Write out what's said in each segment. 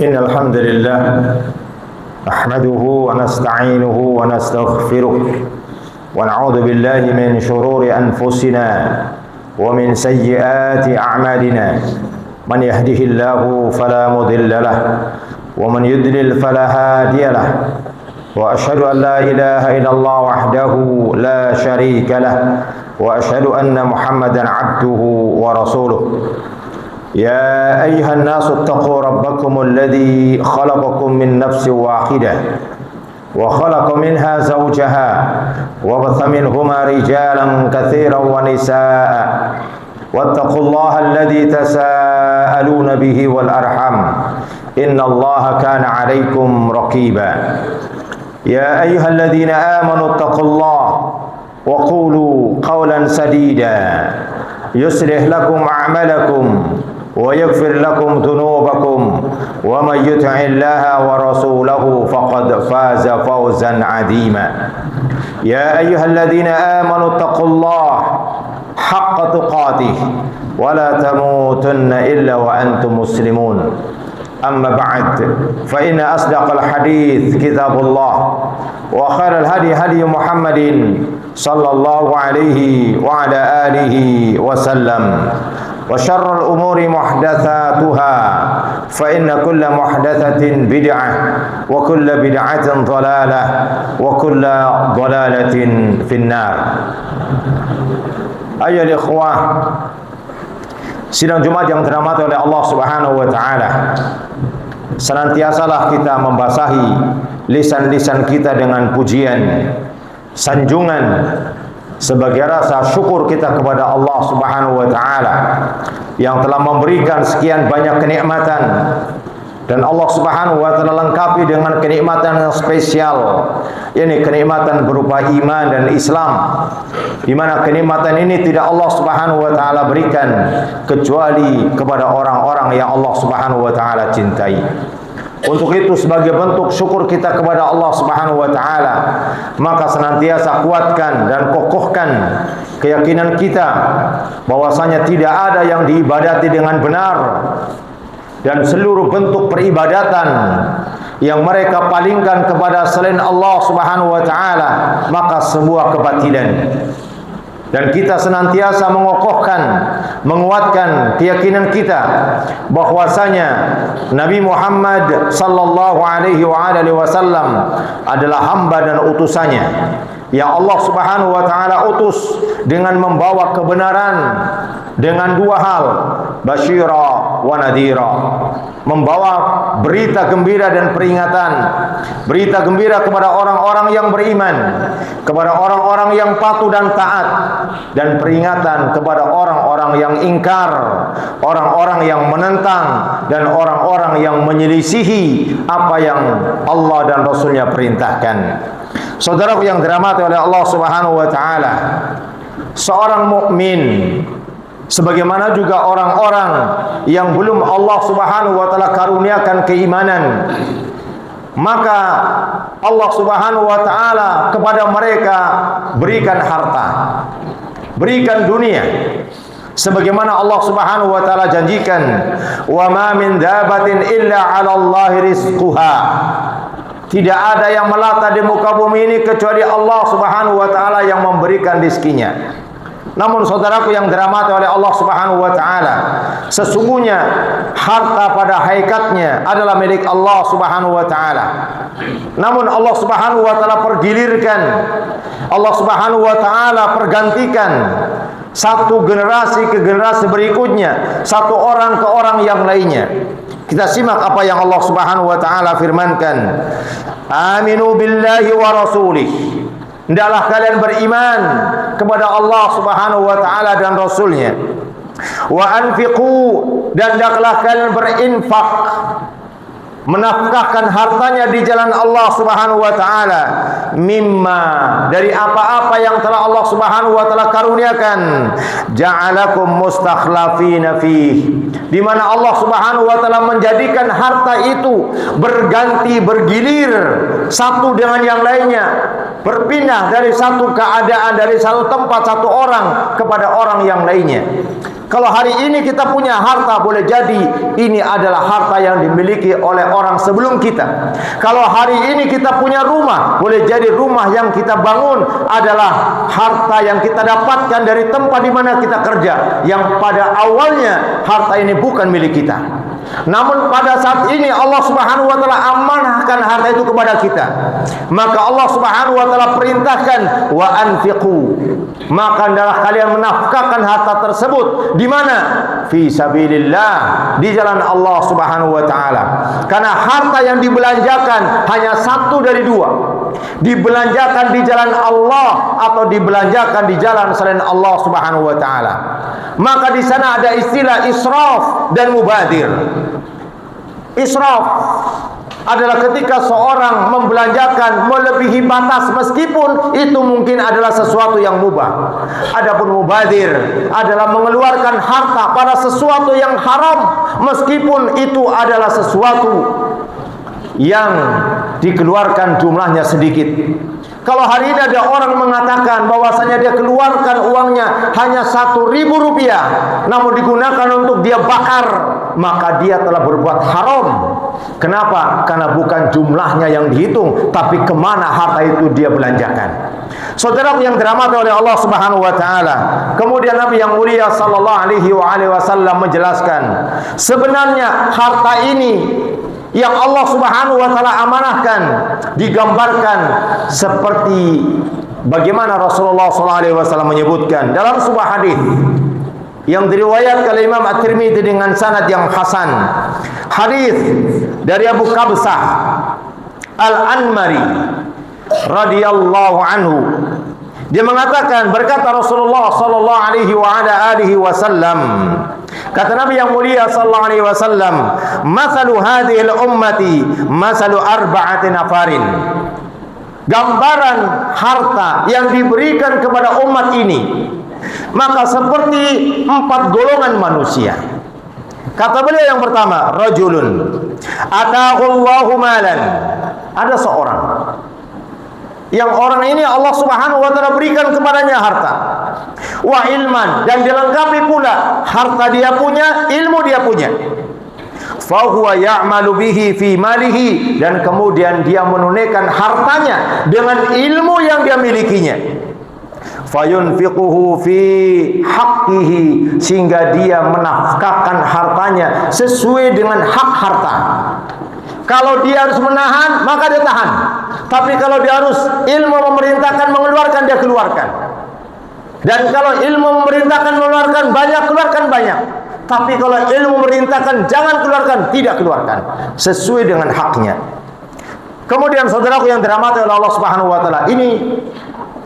إن الحمد لله نحمده ونستعينه ونستغفره ونعوذ بالله من شرور أنفسنا ومن سيئات أعمالنا من يهده الله فلا مضل له ومن يضلل فلا هادي له وأشهد أن لا إله إلا الله وحده لا شريك له وأشهد أن محمدا عبده ورسوله يا أيها الناس اتقوا ربكم الذي خلقكم من نفس واحدة وخلق منها زوجها وبث منهما رجالا كثيرا ونساء واتقوا الله الذي تساءلون به والأرحم إن الله كان عليكم رقيبا يا أيها الذين آمنوا اتقوا الله وقولوا قولا سديدا يصلح لكم أعمالكم ويغفر لكم ذنوبكم ومن يطع الله ورسوله فقد فاز فوزا عظيما يا أيها الذين آمنوا اتقوا الله حق تقاته ولا تموتن إلا وأنتم مسلمون أما بعد فإن أصدق الحديث كتاب الله وخير الهدي هدي محمد صلى الله عليه وعلى آله وسلم وشر الأمور محدثاتها فإن كل محدثة بدعة وكل بدعة ضلالة وكل ضلالة في النار. Ayo ikhwah, sidang Jumat yang dirahmati oleh Allah Subhanahu wa taala, senantiasalah kita membasahi lisan-lisan kita dengan pujian, sanjungan sebagai rasa syukur kita kepada Allah Subhanahu wa taala yang telah memberikan sekian banyak kenikmatan, dan Allah Subhanahu wa taala lengkapi dengan kenikmatan yang spesial, yakni kenikmatan berupa iman dan Islam, di mana kenikmatan ini tidak Allah Subhanahu wa taala berikan kecuali kepada orang-orang yang Allah Subhanahu wa taala cintai. Untuk itu, sebagai bentuk syukur kita kepada Allah Subhanahu wa taala, maka senantiasa kuatkan dan kokohkan keyakinan kita bahwasanya tidak ada yang diibadati dengan benar, dan seluruh bentuk peribadatan yang mereka palingkan kepada selain Allah Subhanahu wa taala maka sebuah kebatilan. Dan kita senantiasa mengokohkan, menguatkan keyakinan kita bahwasanya Nabi Muhammad sallallahu alaihi wasallam adalah hamba dan utusannya yang Allah Subhanahu wa taala utus dengan membawa kebenaran dengan dua hal, basyira wa nadhira, membawa berita gembira dan peringatan. Berita gembira kepada orang-orang yang beriman, kepada orang-orang yang patuh dan taat, dan peringatan kepada orang-orang yang ingkar, orang-orang yang menentang, dan orang-orang yang menyelisihi apa yang Allah dan Rasulnya perintahkan. Saudaraku yang dirahmati oleh Allah Subhanahu wa taala, seorang mukmin sebagaimana juga orang-orang yang belum Allah Subhanahu wa taala karuniakan keimanan, maka Allah Subhanahu wa taala kepada mereka berikan harta, berikan dunia, sebagaimana Allah Subhanahu wa taala janjikan, wa ma min dabatin illa 'ala Allahi rizquha. Tidak ada yang melata di muka bumi ini kecuali Allah Subhanahu wa taala yang memberikan rizkinya. Namun saudaraku yang dirahmati oleh Allah Subhanahu wa taala, sesungguhnya harta pada hakikatnya adalah milik Allah Subhanahu wa taala. Namun Allah Subhanahu wa taala pergilirkan, Allah Subhanahu wa taala pergantikan satu generasi ke generasi berikutnya, satu orang ke orang yang lainnya. Kita simak apa yang Allah Subhanahu wa taala firmankan. Aminu billahi wa rasulih. Hendaklah kalian beriman kepada Allah Subhanahu wa taala dan Rasulnya. Wa anfiqu, dan hendaklah kalian berinfak, menafkahkan hartanya di jalan Allah Subhanahu wa taala, mimma, dari apa-apa yang telah Allah Subhanahu wa taala karuniakan, ja'alakum mustakhlafina fih, di mana Allah Subhanahu wa taala menjadikan harta itu berganti bergilir satu dengan yang lainnya, berpindah dari satu keadaan, dari satu tempat, satu orang kepada orang yang lainnya. Kalau hari ini kita punya harta, boleh jadi ini adalah harta yang dimiliki oleh orang sebelum kita. Kalau hari ini kita punya rumah, boleh jadi rumah yang kita bangun adalah harta yang kita dapatkan dari tempat di mana kita kerja, yang pada awalnya harta ini bukan milik kita. Namun pada saat ini Allah Subhanahu wa taala amanahkan harta itu kepada kita. Maka Allah Subhanahu wa taala perintahkan wa anfiqu. Maka adalah kalian menafkahkan harta tersebut di mana? Fi sabilillah, di jalan Allah Subhanahu wa taala. Karena harta yang dibelanjakan hanya satu dari dua. Dibelanjakan di jalan Allah atau dibelanjakan di jalan selain Allah Subhanahu wa taala. Maka di sana ada istilah israf dan mubadir. Israf adalah ketika seorang membelanjakan melebihi batas meskipun itu mungkin adalah sesuatu yang mubah. Adapun mubadir adalah mengeluarkan harta pada sesuatu yang haram meskipun itu adalah sesuatu yang dikeluarkan jumlahnya sedikit. Kalau hari ini ada orang mengatakan bahwasanya dia keluarkan uangnya hanya 1.000 rupiah, namun digunakan untuk dia bakar, maka dia telah berbuat haram. Kenapa? Karena bukan jumlahnya yang dihitung, tapi kemana harta itu dia belanjakan. Saudara yang dirahmati oleh Allah Subhanahu wa taala. Kemudian Nabi yang mulia sallallahu alaihi wasallam menjelaskan, sebenarnya harta ini yang Allah Subhanahu wa taala amanahkan digambarkan seperti bagaimana Rasulullah sallallahu alaihi wasallam menyebutkan dalam sebuah hadis yang diriwayatkan oleh Imam At-Tirmidzi dengan sanad yang hasan. Hadis dari Abu Qabsah Al-Anmari radhiyallahu anhu. Dia mengatakan, berkata Rasulullah sallallahu alaihi wasallam, kata Nabi yang mulia sallallahu alaihi wasallam, "Mathalu hadhihi al-ummati mathalu arba'ati nafarin." Gambaran harta yang diberikan kepada umat ini maka seperti 4 golongan manusia. Kata beliau yang pertama, rajulun ataqallahu malan. Ada seorang yang orang ini Allah Subhanahu wa taala berikan kepadanya harta. Wa ilman, dan dilengkapi pula harta dia punya, ilmu dia punya. Fa huwa ya'malu bihi fi malihi, dan kemudian dia menunaikan hartanya dengan ilmu yang dia milikinya. Fayunfiquhu fi haqqihi, sehingga dia menafkahkan hartanya sesuai dengan hak harta. Kalau dia harus menahan, maka dia tahan. Tapi kalau dia harus ilmu memerintahkan mengeluarkan, dia keluarkan. Dan kalau ilmu memerintahkan mengeluarkan banyak, keluarkan banyak. Tapi kalau ilmu memerintahkan jangan keluarkan, tidak keluarkan. Sesuai dengan haknya. Kemudian saudaraku yang dirahmati oleh Allah Subhanahu wa taala, ini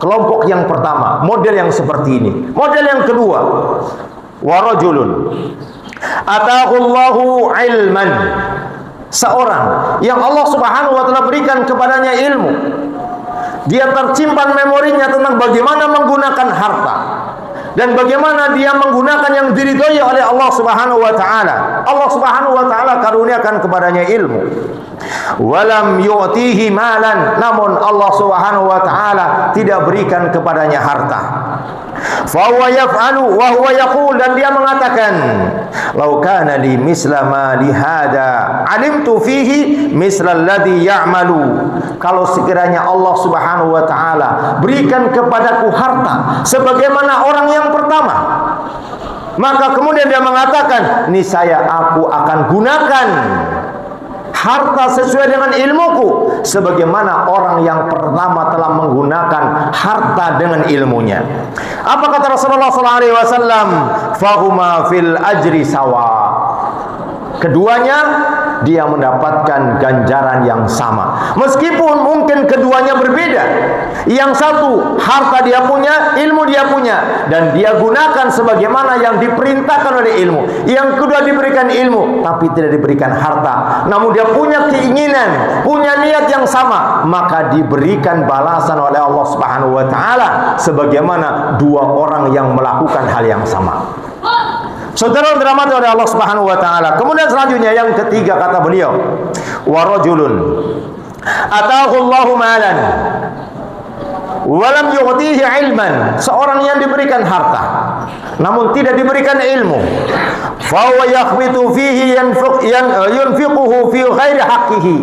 kelompok yang pertama, model yang seperti ini. Model yang kedua, wa rajulun ataqallahu ilman. Seorang yang Allah Subhanahu wa taala berikan kepadanya ilmu. Dia tersimpan memorinya tentang bagaimana menggunakan harta dan bagaimana dia menggunakan yang diridhoi oleh Allah Subhanahu wa taala. Allah Subhanahu wa taala karuniakan kepadanya ilmu. Walam yu'tihi malan, namun Allah Subhanahu wa taala tidak berikan kepadanya harta. Fa huwa yaf'alu wa huwa yaqul, dan dia mengatakan, "Lau kana li misla ma li hada, alimtu fihi misla alladhi ya'malu." Kalau sekiranya Allah Subhanahu wa taala berikan kepadaku harta sebagaimana orang yang pertama, maka kemudian dia mengatakan, niscaya aku akan gunakan harta sesuai dengan ilmuku sebagaimana orang yang pertama telah menggunakan harta dengan ilmunya. Apa kata Rasulullah sallallahu alaihi wasallam? Fahuma fil ajri sawa. Keduanya dia mendapatkan ganjaran yang sama. Meskipun mungkin keduanya berbeda. Yang satu harta dia punya, ilmu dia punya, dan dia gunakan sebagaimana yang diperintahkan oleh ilmu. Yang kedua diberikan ilmu tapi tidak diberikan harta. Namun dia punya keinginan, punya niat yang sama, maka diberikan balasan oleh Allah Subhanahu wa taala sebagaimana dua orang yang melakukan hal yang sama. Saudara dirahmati oleh Allah Subhanahu wa taala. Kemudian selanjutnya yang ketiga kata beliau, wa rajulun ataahu Allahu malan wa lam yu'tihi ilman. Seorang yang diberikan harta namun tidak diberikan ilmu, fa huwa yakhbitu fihi yunfiquhu fi ghairi haqqihi.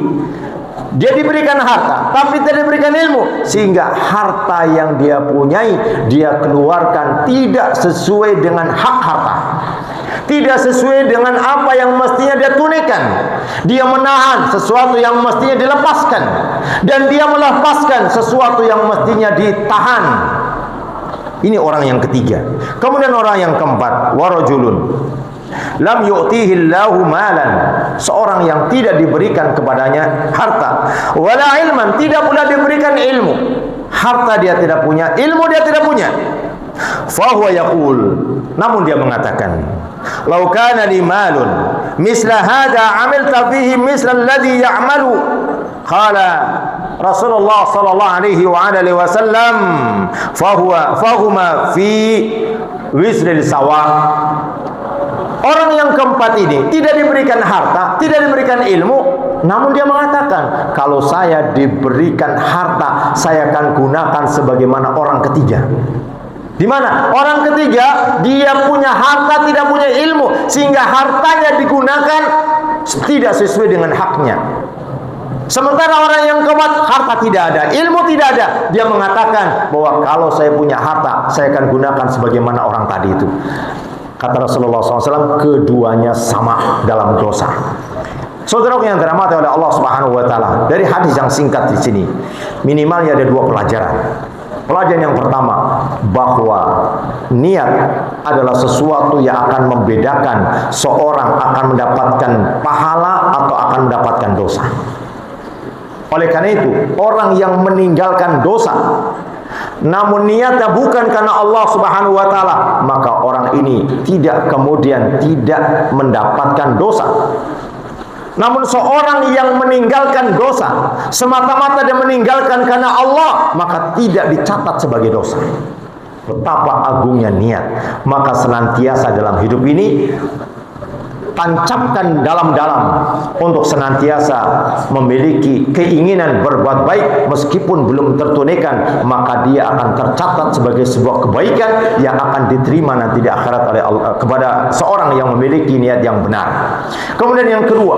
Dia diberikan harta tapi tidak diberikan ilmu, sehingga harta yang dia punyai dia keluarkan tidak sesuai dengan hak harta, tidak sesuai dengan apa yang mestinya dia tunaikan. Dia menahan sesuatu yang mestinya dilepaskan, dan dia melepaskan sesuatu yang mestinya ditahan. Ini orang yang ketiga. Kemudian orang yang keempat, warajulun lam yu'tihi Allahu malan, seorang yang tidak diberikan kepadanya harta, wala ilman, tidak pula diberikan ilmu. Harta dia tidak punya, ilmu dia tidak punya. Fa huwa yaqul, namun dia mengatakan, "Lau kana li malun misla hadha 'amilta fihi misla alladhi ya'malu." Qala Rasulullah sallallahu alaihi wa alihi wasallam, fahuma fi wisril sawa. Orang yang keempat ini tidak diberikan harta, tidak diberikan ilmu, namun dia mengatakan, kalau saya diberikan harta, saya akan gunakan sebagaimana orang ketiga. Di mana? Orang ketiga, dia punya harta, tidak punya ilmu, sehingga hartanya digunakan tidak sesuai dengan haknya. Sementara orang yang keempat, harta tidak ada, ilmu tidak ada, dia mengatakan bahwa kalau saya punya harta, saya akan gunakan sebagaimana orang tadi itu. Kata Rasulullah SAW, keduanya sama dalam dosa. Saudara yang dirahmati oleh Allah Subhanahu Wa Taala, dari hadis yang singkat di sini, minimalnya ada dua pelajaran. Pelajaran yang pertama, bahwa niat adalah sesuatu yang akan membedakan seorang akan mendapatkan pahala atau akan mendapatkan dosa. Oleh karena itu, orang yang meninggalkan dosa namun niatnya bukan karena Allah Subhanahu wa taala, maka orang ini tidak kemudian tidak mendapatkan dosa. Namun seorang yang meninggalkan dosa semata-mata dia meninggalkan karena Allah, maka tidak dicatat sebagai dosa. Betapa agungnya niat. Maka senantiasa dalam hidup ini tancapkan dalam-dalam untuk senantiasa memiliki keinginan berbuat baik, meskipun belum tertunaikan, maka dia akan tercatat sebagai sebuah kebaikan yang akan diterima nanti di akhirat oleh Allah kepada seorang yang memiliki niat yang benar. Kemudian yang kedua,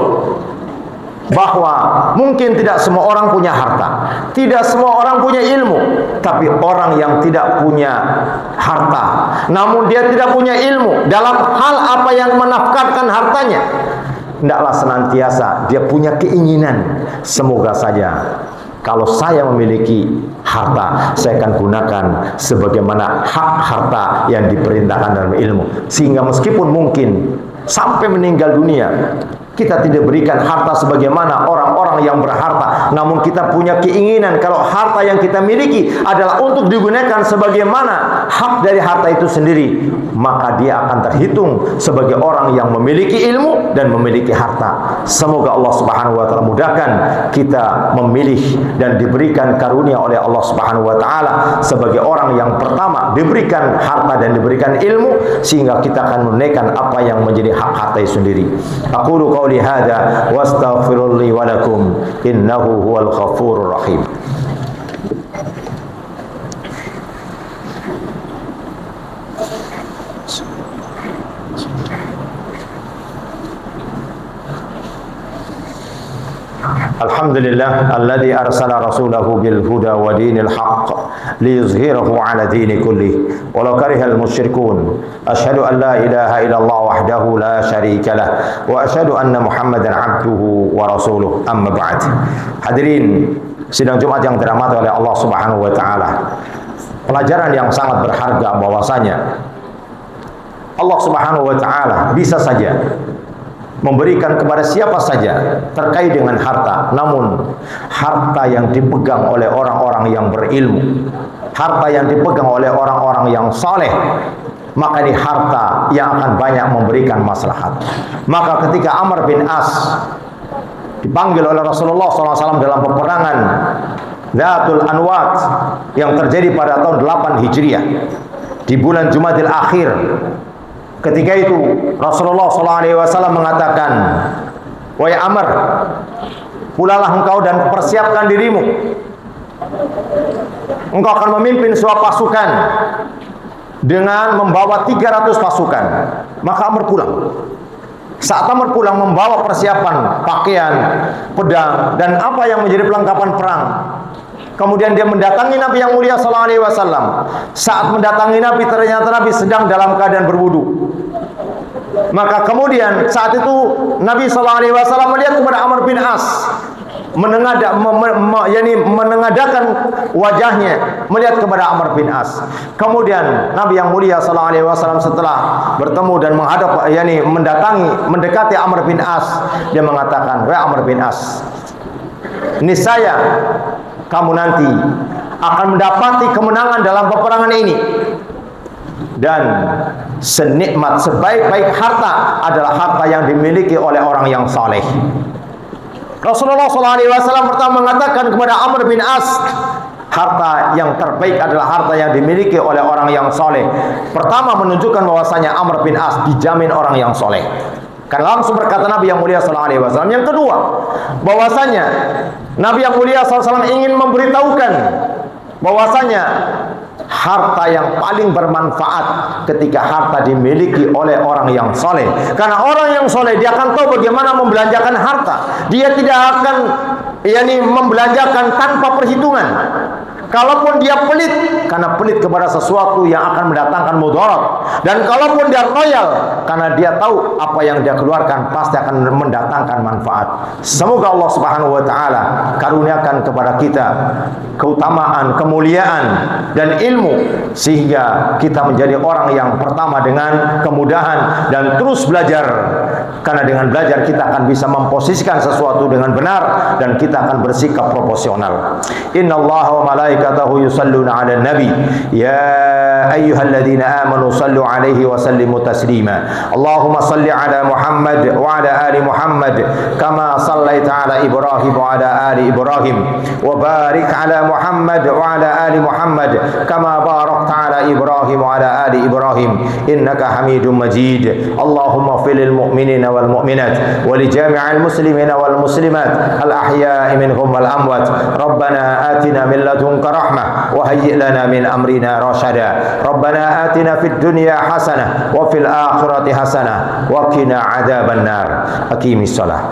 bahwa mungkin tidak semua orang punya harta, tidak semua orang punya ilmu, tapi orang yang tidak punya harta namun dia tidak punya ilmu dalam hal apa yang menafkahkan hartanya, hendaklah senantiasa dia punya keinginan, semoga saja kalau saya memiliki harta, saya akan gunakan sebagaimana hak harta yang diperintahkan dalam ilmu, sehingga meskipun mungkin sampai meninggal dunia kita tidak berikan harta sebagaimana orang-orang yang berharta, namun kita punya keinginan kalau harta yang kita miliki adalah untuk digunakan sebagaimana hak dari harta itu sendiri, maka dia akan terhitung sebagai orang yang memiliki ilmu dan memiliki harta. Semoga Allah Subhanahu wa taala mudahkan kita memilih dan diberikan karunia oleh Allah Subhanahu wa taala sebagai orang yang pertama diberikan harta dan diberikan ilmu, sehingga kita akan menunaikan apa yang menjadi hak harta itu sendiri. Aqulu qawli hadza wastaghfirullah wa lakum innahu huwal ghafurur rahim. Alhamdulillah alladzi arsala rasulahu bil huda wa dinil haqq liyuzhirahu ala dini kulli walau karihal musyrikun. Asyhadu an la ilaha illallah wahdahu la syarika lah wa asyhadu anna Muhammadan abduhu wa rasuluh, amma ba'd. Hadirin sidang Jumat yang dirahmati oleh Allah Subhanahu wa taala, pelajaran yang sangat berharga bahwasanya Allah Subhanahu wa taala bisa saja memberikan kepada siapa saja terkait dengan harta, namun harta yang dipegang oleh orang-orang yang berilmu, harta yang dipegang oleh orang-orang yang saleh, maka ini harta yang akan banyak memberikan maslahat. Maka ketika Amr bin As dipanggil oleh Rasulullah SAW dalam peperangan Zatul Anwat yang terjadi pada tahun 8 Hijriah di bulan Jumadil Akhir, ketika itu Rasulullah SAW mengatakan, wahai Amr, pulalah engkau dan persiapkan dirimu. Engkau akan memimpin sebuah pasukan dengan membawa 300 pasukan. Maka Amr pulang. Saat Amr pulang membawa persiapan pakaian, pedang, dan apa yang menjadi perlengkapan perang. Kemudian dia mendatangi Nabi yang mulia sallallahu alaihi wasallam. Saat mendatangi Nabi, ternyata Nabi sedang dalam keadaan berwudu. Maka kemudian saat itu Nabi sallallahu alaihi wasallam melihat kepada Amr bin As, menengadakan wajahnya melihat kepada Amr bin As. Kemudian Nabi yang mulia sallallahu alaihi wasallam setelah bertemu dan mendekati Amr bin As, dia mengatakan, "Wahai Amr bin As, niscaya kamu nanti akan mendapati kemenangan dalam peperangan ini, dan senikmat sebaik-baik harta adalah harta yang dimiliki oleh orang yang saleh." Rasulullah SAW pertama mengatakan kepada Amr bin As, harta yang terbaik adalah harta yang dimiliki oleh orang yang soleh. Pertama menunjukkan bahwasanya Amr bin As dijamin orang yang soleh. Karena langsung berkata Nabi yang mulia SAW. Yang kedua, bahwasanya Nabi yang mulia SAW ingin memberitahukan bahwasanya harta yang paling bermanfaat ketika harta dimiliki oleh orang yang soleh. Karena orang yang soleh dia akan tahu bagaimana membelanjakan harta. Dia tidak akan membelanjakan tanpa perhitungan. Kalaupun dia pelit, karena pelit kepada sesuatu yang akan mendatangkan mudarat. Dan kalaupun dia royal, karena dia tahu apa yang dia keluarkan pasti akan mendatangkan manfaat. Semoga Allah Subhanahu wa taala karuniakan kepada kita keutamaan, kemuliaan dan ilmu, sehingga kita menjadi orang yang pertama dengan kemudahan dan terus belajar. Karena dengan belajar kita akan bisa memposisikan sesuatu dengan benar dan kita akan bersikap proporsional. Innallaha wa malaikatahu yusalluna 'alan nabi ya ayyuhalladzina amanu sallu 'alaihi wa sallimu taslima. Allahumma salli 'ala Muhammad wa 'ala ali Muhammad kama sallaita 'ala Ibrahim wa 'ala ali Ibrahim wa barik 'ala Muhammad wa 'ala ali Muhammad kama barakta 'ala Ibrahim wa 'ala ali Ibrahim innaka Hamidum Majid. Allahumma fil lil mu'minina wal mu'minat wa li jami'il muslimina wal muslimat al ahya'i minhum wal amwat. Rabbana atina min ladunka rahmah wa hayyi' lana min amrina rashada. Rabbana atina fid dunya hasanah wa fil akhirati hasanah wa qina adzaban nar. Aqimis shalah.